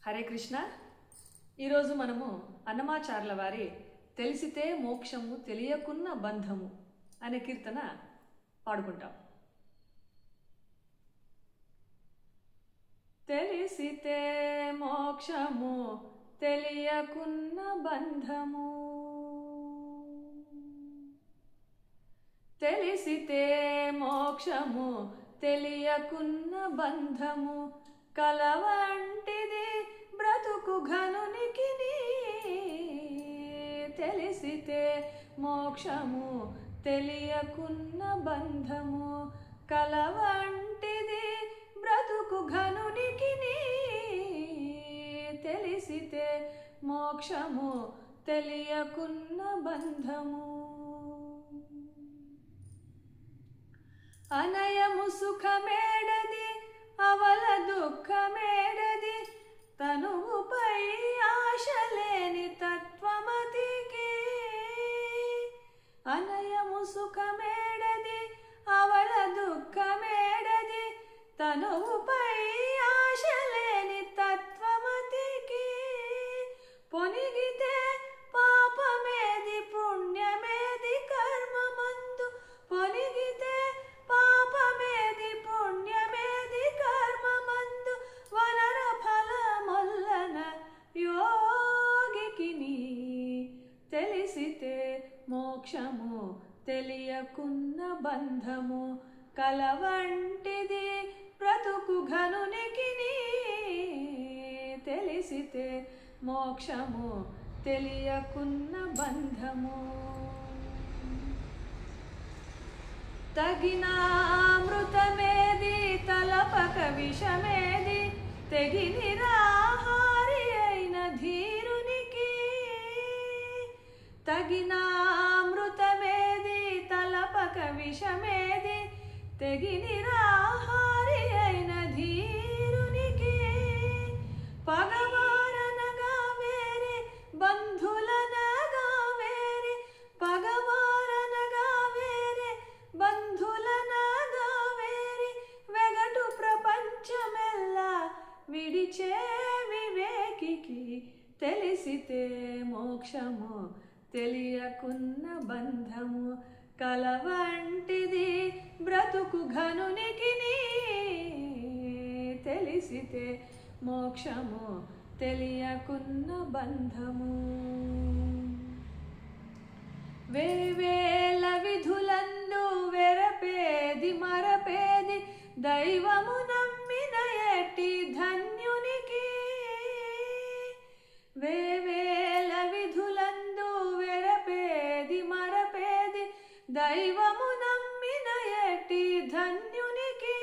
హరే కృష్ణ. ఈరోజు మనము అన్నమాచార్ల వారి తెలిసితే మోక్షము తెలియకున్న బంధము అనే కీర్తన పాడుకుంటాం. తెలిసితే మోక్షము తెలియకున్న బంధము, తెలిసితే మోక్షము తెలియకున్న బంధము, కలవంటిది బ్రతుకు ఘనునికి. తెలిసితే మోక్షము తెలియకున్న బంధము, కలవంటిది బ్రతుకు ఘనునికి. తెలిసితే మోక్షము తెలియకున్న బంధము, అనయము సుఖమేడది అవల దుఃఖమేడది, తనువుపై ఆశలేని తత్వమతికి. అనయము సుఖమేడది అవల దుఃఖమేడది, తనువుపై ఆశలేని తత్వమతికి. పొనిగితే పాపమేది పుణ్యమేది కర్మమందు, పొనిగితే పాపమేది పుణ్యమేది కర్మమందు, వనర ఫలమొల్లన యోగికిని. తెలిసితే మోక్షము తెలియకున్న బంధము, కలవంటిది బ్రతుకు ఘనునికి. తెలిసితే మోక్షము తెలియకున్న బంధము, తగిన అమృతమేది తలపక విషమేది, తెగి నిరాహారి అయిన ధీరునికి. తగిన అమృతమేది తలపక విషమేది, తెగి నిరాహారి అయిన ధీరునికి. పగవారనగా వేరే బంధులనగా వేరే, పగవారనగా వేరే బంధులనగా వేరే, వెగటు ప్రపంచమెల్లా విడిచే వివేకికి. తెలిసితే మోక్షము తెలియకున్న బంధము, కలవంటిది బ్రతుకు ఘనునికి. తెలిసితే మోక్షము తెలియకున్న బంధము, వేవేల విధులందు వెరపేది మరపేది, దైవము నమ్మిన ఎట్టి ధన్యునికి. వేవేల విధులందు వెరపేది మరపేది, దైవము నమ్మిన ఎట్టి ధన్యునికి.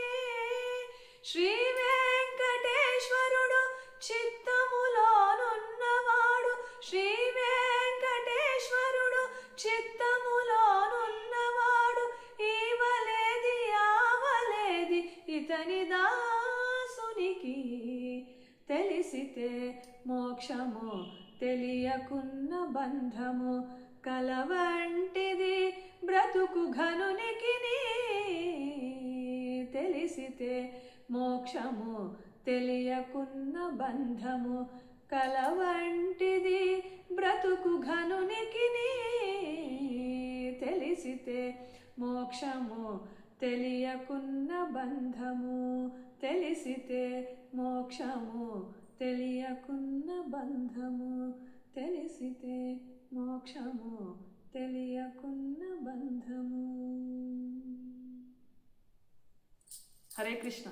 శ్రీ వెంకటేశ్వరుడు చిత్తములోనున్నవాడు, శ్రీ వెంకటేశ్వరుడు చిత్తములోనున్నవాడు, ఈవలేది ఆవలేది ఇతని దాసునికి. తెలిసితే మోక్షము తెలియకున్న బంధము, కలవంటిది బ్రతుకు ఘనునికి. తెలిసితే మోక్షము తెలియకున్న బంధము, కలవంటిది బ్రతుకు ఘనునికి. తెలిసితే మోక్షము తెలియకున్న బంధము, తెలిసితే మోక్షము తెలియకున్న బంధము, తెలిసితే మోక్షము తెలియకున్న బంధము. హరే కృష్ణ.